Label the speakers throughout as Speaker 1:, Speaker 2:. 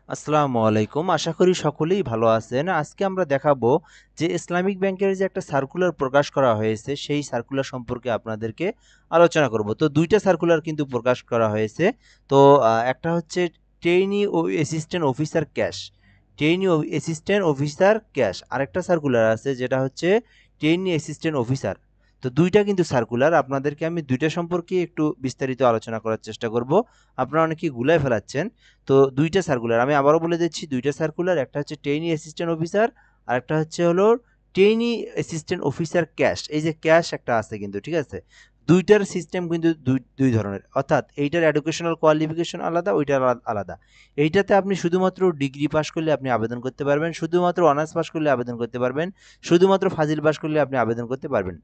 Speaker 1: আসসালামু আলাইকুম। আশা করি সকলেই ভালো আছেন। আজকে আমরা দেখাবো যে ইসলামিক ব্যাংকের যে একটা সার্কুলার প্রকাশ করা হয়েছে, সেই সার্কুলার সম্পর্কে আপনাদেরকে আলোচনা করব। তো ২ টা সার্কুলার কিন্তু প্রকাশ করা হয়েছে। তো একটা হচ্ছে ট্রেইনি ও অ্যাসিস্ট্যান্ট অফিসার ক্যাশ, ট্রেইনি ও অ্যাসিস্ট্যান্ট অফিসার ক্যাশ। আরেকটা সার্কুলার আছে যেটা হচ্ছে ট্রেইনি অ্যাসিস্ট্যান্ট অফিসার। তো ২ টা কিন্তু সার্কুলার। আপনাদেরকে আমি ২ টা সম্পর্কে একটু বিস্তারিত আলোচনা করার চেষ্টা করব। আপনারা অনেকেই গুলায় ফেলাচ্ছেন। তো ২ টা সার্কুলার আমি আবারও বলে দিচ্ছি, ২ টা সার্কুলার। একটা হচ্ছে ট্রেইনি অ্যাসিস্ট্যান্ট অফিসার, আরেকটা হচ্ছে হলো ট্রেইনি অ্যাসিস্ট্যান্ট অফিসার ক্যাশ। এই যে ক্যাশ একটা আছে কিন্তু, ঠিক আছে? ২ টার সিস্টেম কিন্তু ২ ধরনের। অর্থাৎ এইটার এডুকেশনাল কোয়ালিফিকেশন আলাদা, ওইটার আলাদা। এইটাতে আপনি শুধুমাত্র ডিগ্রি পাস করলে আপনি আবেদন করতে পারবেন, শুধুমাত্র অনার্স পাস করলে আবেদন করতে পারবেন, শুধুমাত্র ফাজিল পাস করলে আপনি আবেদন করতে পারবেন।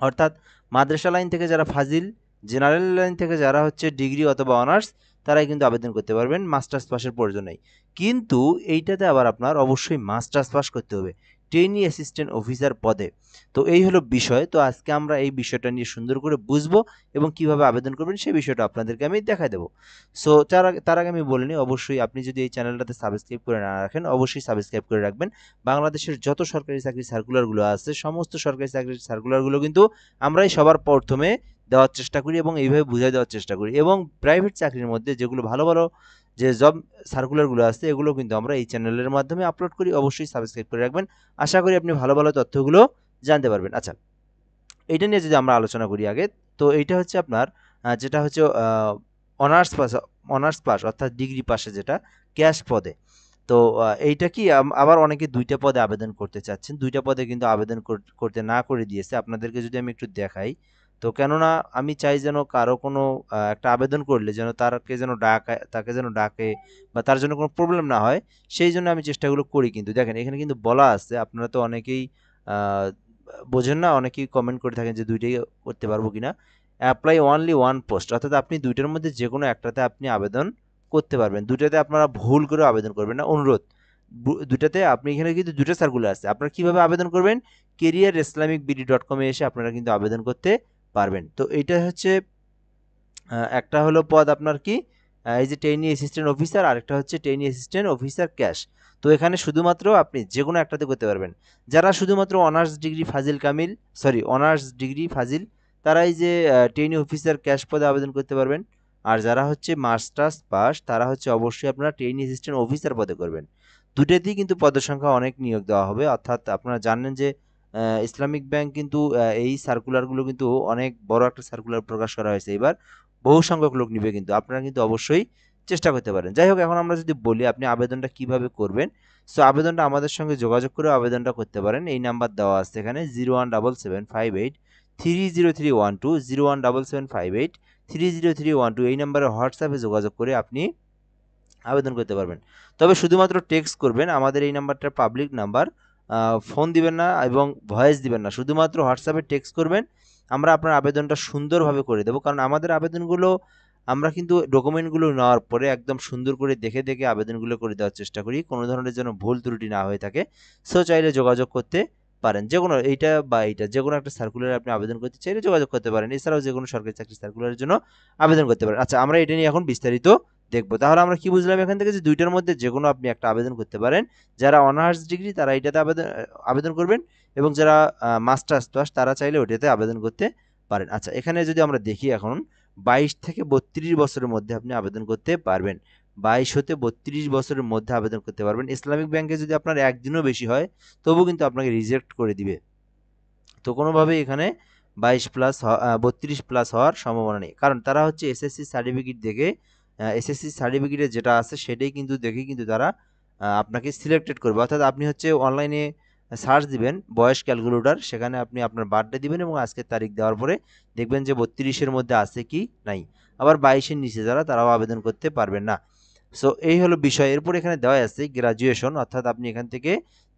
Speaker 1: অর্থাৎ মাদ্রাসা লাইন থেকে যারা ফাজিল, জেনারেল লাইন থেকে যারা হচ্ছে ডিগ্রি অথবা অনার্স, তারাই কিন্তু আবেদন করতে পারবেন, মাস্টার্স পাসের প্রয়োজন নেই। কিন্তু এইটাতে আবার আপনার অবশ্যই মাস্টার্স পাস করতে হবে ট্রেনি অ্যাসিস্ট্যান্ট অফিসার পদে। তো এই হলো বিষয়। তো আজকে আমরা এই বিষয়টা নিয়ে সুন্দর করে বুঝবো এবং কিভাবে আবেদন করবেন সেই বিষয়টা আপনাদেরকে আমি দেখাই দেবো। সো তার আগে আমি বলে নিই, অবশ্যই আপনি যদি এই চ্যানেলটাতে সাবস্ক্রাইব করে না রাখেন, অবশ্যই সাবস্ক্রাইব করে রাখবেন। বাংলাদেশের যত সরকারি চাকরির সার্কুলারগুলো আছে, সমস্ত সরকারি চাকরির সার্কুলারগুলো কিন্তু আমরাই সবার প্রথমে দেওয়ার চেষ্টা করি এবং এইভাবে বুঝাই দেওয়ার চেষ্টা করি। এবং প্রাইভেট চাকরির মধ্যে যেগুলো ভালো ভালো যে জব সার্কুলারগুলো আছে, এগুলো কিন্তু আমরা এই চ্যানেলের মাধ্যমে আপলোড করি। অবশ্যই সাবস্ক্রাইব করে রাখবেন। আশা করি আপনি ভালো ভালো তথ্যগুলো জানতে পারবেন। আচ্ছা, এইটা নিয়ে যদি আমরা আলোচনা করি আগে, তো এইটা হচ্ছে আপনার যেটা হচ্ছে অনার্স পাস, অনার্স পাস অর্থাৎ ডিগ্রি পাশে যেটা ক্যাশ পদে। তো এইটা কি আবার অনেকে ২ টা পদে আবেদন করতে চাচ্ছেন। ২ টা পদে কিন্তু আবেদন করতে না করে দিয়েছে। আপনাদেরকে যদি আমি একটু দেখাই, তো কেননা আমি চাই যেন কারো কোনো একটা আবেদন করলে যেন তাকে যেন ডাকে বা তার জন্য কোনো প্রবলেম না হয়, সেইজন্য আমি চেষ্টাগুলো করি কিন্তু। দেখেন এখানে কিন্তু বলা আছে, আপনারা তো অনেকেই আ বোঝেন না, অনেকেই কমেন্ট করে থাকেন যে ২ টাই করতে পারবো কিনা? অ্যাপ্লাই অনলি ১ পোস্ট, অর্থাৎ আপনি ২ টার মধ্যে যেকোনো একটাতে আপনি আবেদন করতে পারবেন। ২ টাতে আপনারা ভুল করেও আবেদন করবেন না, অনুরোধ। ২ টাতে আপনি এখানে কিন্তু ২ টা সার্কুলার আছে। আপনারা কিভাবে আবেদন করবেন? careerislamic.bd.com এ এসে আপনারা কিন্তু আবেদন করতে পারবেন। তো এইটা হচ্ছে একটা হলো পদ আপনার কি এই যে ট্রেইনি অ্যাসিস্ট্যান্ট অফিসার, আরেকটা হচ্ছে ট্রেইনি অ্যাসিস্ট্যান্ট অফিসার ক্যাশ। তো এখানে শুধুমাত্র আপনি যেকোনো একটাতে করতে পারবেন। যারা শুধুমাত্র অনার্স ডিগ্রি ফাজিল কামিল, সরি অনার্স ডিগ্রি ফাজিল, তারা এই যে ট্রেইনি অফিসার ক্যাশ পদে আবেদন করতে পারবেন। আর যারা হচ্ছে মাস্টার্স পাস, তারা হচ্ছে অবশ্যই আপনারা ট্রেইনি অ্যাসিস্ট্যান্ট অফিসার পদে করবেন। দুটাতেই কিন্তু পদের সংখ্যা অনেক নিয়োগ দেওয়া হবে। অর্থাৎ আপনারা জানেন যে ইসলামিক ব্যাংক কিন্তু এই সার্কুলারগুলো কিন্তু অনেক বড় একটা সার্কুলার প্রকাশ করা হয়েছে এবার। বহু সংখ্যক লোক নিবে কিন্তু। আপনারা কিন্তু অবশ্যই চেষ্টা করতে পারেন। যাই হোক, এখন আমরা যদি বলি আপনি আবেদনটা কিভাবে করবেন? সো আবেদনটা আমাদের সঙ্গে যোগাযোগ করেও আবেদনটা করতে পারেন। এই নাম্বার দেওয়া আছে এখানে 017758 30312, 017758 30312, এই নাম্বারে হোয়াটসঅ্যাপে যোগাযোগ করে আপনি আবেদন করতে পারবেন। তবে শুধুমাত্র টেক্সট করবেন। আমাদের এই নাম্বারটা পাবলিক নাম্বার। ফোন দিবেন না এবং ভয়েস দিবেন না। শুধুমাত্র হোয়াটসঅ্যাপে টেক্সট করবেন। আমরা আপনার আবেদনটা সুন্দরভাবে করে দেব। কারণ আমাদের আবেদনগুলো আমরা কিন্তু ডকুমেন্টগুলো নেওয়ার পরে একদম সুন্দর করে দেখে, দেখে আবেদনগুলো করে দেওয়ার চেষ্টা করি। কোনো ধরনের যেন ভুল ত্রুটি না হয়ে থাকে। সো চাইলে যোগাযোগ করতে পারেন। যেকোনো এইটা বা এইটা যেকোনো একটা সার্কুলারে আপনি আবেদন করতে চাইলে যোগাযোগ করতে পারেন। এছাড়াও যেকোনো সরকারি চাকরির সার্কুলারের জন্য আবেদন করতে পারেন। আচ্ছা, আমরা এটা নিয়ে এখন বিস্তারিত দেখবো। তাহলে আমরা কি বুঝলাম এখান থেকে? যে ২ টার মধ্যে যেকোনো আপনি একটা আবেদন করতে পারেন। যারা অনার্স ডিগ্রি তারা এইটাতে আবেদন করবেন এবং যারা মাস্টার্স পাস তারা চাইলে ওইটাতে আবেদন করতে পারেন। আচ্ছা, এখানে যদি আমরা দেখি এখন ২২ থেকে ৩২ বছরের মধ্যে আপনি আবেদন করতে পারবেন। ২২ হতে ৩২ বছরের মধ্যে আবেদন করতে পারবেন। ইসলামিক ব্যাংকে যদি আপনার ১ দিনও বেশি হয়, তবুও কিন্তু আপনাকে রিজেক্ট করে দিবে। তো কোনোভাবেই এখানে ২২ প্লাস ৩২ প্লাস হওয়ার সম্ভাবনা নেই। কারণ তারা হচ্ছে এসএসসি সার্টিফিকেট দেখে, এসএসসি সার্টিফিকেটে যেটা আছে সেটাই কিন্তু দেখেই কিন্তু তারা আপনাকে সিলেক্টেড করবে। অর্থাৎ আপনি হচ্ছে অনলাইনে সার্চ দিবেন বয়স ক্যালকুলেটর, সেখানে আপনি আপনার বার্থডে দিবেন এবং আজকের তারিখ দেওয়ার পরে দেখবেন যে ৩২ এর মধ্যে আছে কি নাই। আবার ২২ এর নিচে যারা, তারাও আবেদন করতে পারবেন না। সো এই হলো বিষয়। এরপর এখানে দেওয়া আছে গ্র্যাজুয়েশন, অর্থাৎ আপনি এখান থেকে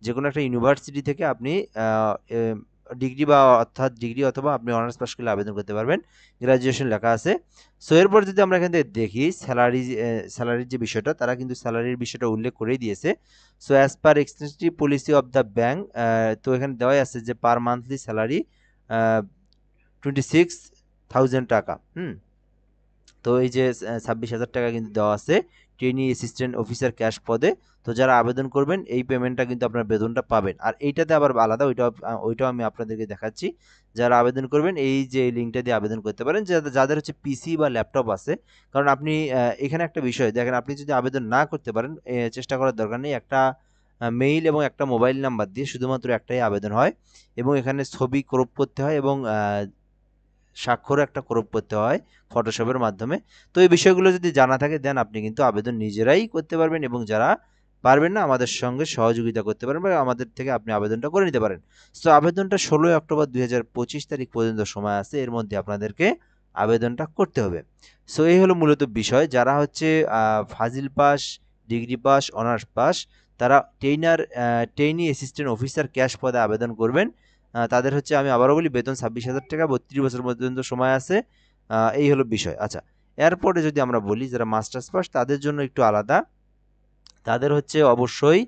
Speaker 1: যেকোনো একটা ইউনিভার্সিটি থেকে আপনি আ এ ডিগ্রি বা অর্থাৎ ডিগ্রি অথবা আপনি অনার্স পাস করলে আবেদন করতে পারবেন। গ্র্যাজুয়েশন লেখা আছে। সো এরপর যদি আমরা এখান থেকে দেখি স্যালারির যে বিষয়টা, তারা কিন্তু স্যালারির বিষয়টা উল্লেখ করেই দিয়েছে। So as per extensive policy of the bank, তো এখানে দেওয়াই আছে যে পার মান্থলি স্যালারি আ 26,000 টাকা। হুম? তো এই যে 26,000 টাকা কিন্তু দেওয়া আছে ট্রেনি অ্যাসিস্ট্যান্ট অফিসার ক্যাশ পদে। তো যারা আবেদন করবেন এই পেমেন্টটা কিন্তু আপনার বেতনটা পাবেন। আর এইটাতে আবার আলাদা, ওইটাও আমি আপনাদেরকে দেখাচ্ছি। যারা আবেদন করবেন এই যে লিঙ্কটা দিয়ে আবেদন করতে পারেন, যাদের হচ্ছে পিসি বা ল্যাপটপ আছে। কারণ আপনি এখানে একটা বিষয় দেখেন, আপনি যদি আবেদন না করতে পারেন, চেষ্টা করার দরকার নেই। একটা মেইল এবং একটা মোবাইল নাম্বার দিয়ে শুধুমাত্র একটাই আবেদন হয়, এবং এখানে ছবি ক্রপ করতে হয় এবং স্বাক্ষরও একটা ক্রপ করতে হয় ফটোশপের মাধ্যমে। তো এই বিষয়গুলো যদি জানা থাকে দেন আপনি কিন্তু আবেদন নিজেরাই করতে পারবেন, এবং যারা পারবেন না আমাদের সঙ্গে সহযোগিতা করতে পারেন বা আমাদের থেকে আপনি আবেদনটা করে নিতে পারেন। সো আবেদনটা 16 অক্টোবর 2025 তারিখ পর্যন্ত সময় আছে, এর মধ্যে আপনাদেরকে আবেদনটা করতে হবে। সো এই হলো মূলত বিষয়। যারা হচ্ছে ফাজিল pass, degree pass, honours pass, তারা ট্রেইনি অ্যাসিস্ট্যান্ট অফিসার ক্যাশ পদে আবেদন করবেন। তাদের হচ্ছে, আমি আবারও বলি, বেতন 26,000 টাকা, 32 বছর পর্যন্ত সময় আছে। এই হলো বিষয়। আচ্ছা, এরপরে যদি আমরা বলি যারা মাস্টার্স পাস তাদের জন্য একটু আলাদা। তাদের হচ্ছে অবশ্যই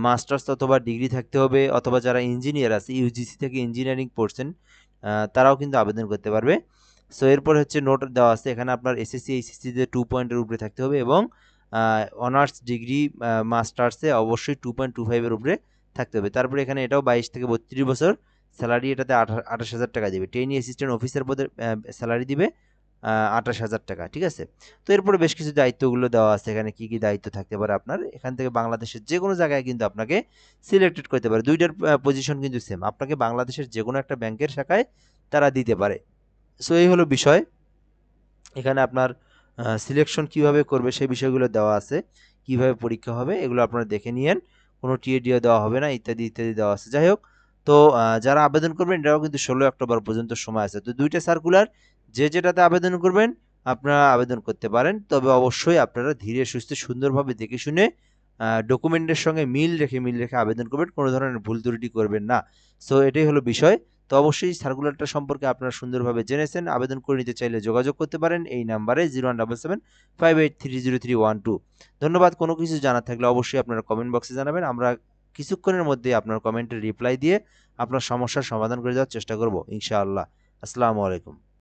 Speaker 1: মাস্টার্স অথবা ডিগ্রি থাকতে হবে, অথবা যারা ইঞ্জিনিয়ার আছে ইউজিসি থেকে ইঞ্জিনিয়ারিং পড়ছেন তারাও কিন্তু আবেদন করতে পারবে। সো এরপর হচ্ছে নোট দেওয়া আছে এখানে, আপনার এসএসসি এইচএসসিতে 2 পয়েন্টের উপরে থাকতে হবে, এবং অনার্স ডিগ্রি মাস্টার্সে অবশ্যই 2.25 এর উপরে থাকতে হবে। তারপরে এখানে এটাও 22 থেকে 32 বছর, স্যালারি এটাতে 28,000 টাকা দিবে। ট্রেনি অ্যাসিস্ট্যান্ট অফিসার পদের স্যালারি দিবে 28,000 টাকা, ঠিক আছে। তো এরপরে বেশ কিছু দায়িত্বগুলো দেওয়া আছে এখানে, কি কি দায়িত্ব থাকতে পারে আপনার। এখান থেকে বাংলাদেশের যে কোনো জায়গায় কিন্তু আপনাকে সিলেক্টেড করতে পারে, দুইটার পজিশন কিন্তু সেম, আপনাকে বাংলাদেশের যে কোনো একটা ব্যাংকের শাখায় তারা দিতে পারে। সো এই হলো বিষয়। এখানে আপনার সিলেকশন কিভাবে করবে সেই বিষয়গুলো দেওয়া আছে, কিভাবে পরীক্ষা হবে এগুলো আপনারা দেখে নিয়েন, কোনো টিএডিও দেওয়া হবে না, ইত্যাদি ইত্যাদি দেওয়া আছে। যাই হোক, তো যারা আবেদন করবেন এটাও কিন্তু 16 অক্টোবর পর্যন্ত সময় আছে। তো দুইটা সার্কুলার, যে যেটাতে আবেদন করবেন আপনারা আবেদন করতে পারেন, তবে অবশ্যই আপনারা ধীরে সুস্থে সুন্দরভাবে দেখে শুনে ডকুমেন্টের সঙ্গে মিল রেখে আবেদন করবেন, কোনো ধরনের ভুল ত্রুটি করবেন না। সো এটাই হলো বিষয়। তো অবশ্যই সার্কুলারটা সম্পর্কে আপনারা সুন্দরভাবে জেনেছেন। আবেদন করে নিতে চাইলে যোগাযোগ করতে পারেন এই নাম্বারে 017758300312। ধন্যবাদ। কোনো কিছু জানা থাকলে অবশ্যই আপনারা কমেন্ট বক্সে জানাবেন, আমরা কিছুক্ষণের মধ্যে আপনার কমেন্টের রিপ্লাই দিয়ে আপনার সমস্যার সমাধান করে দেওয়ার চেষ্টা করব ইনশাআল্লাহ। আসসালামু আলাইকুম।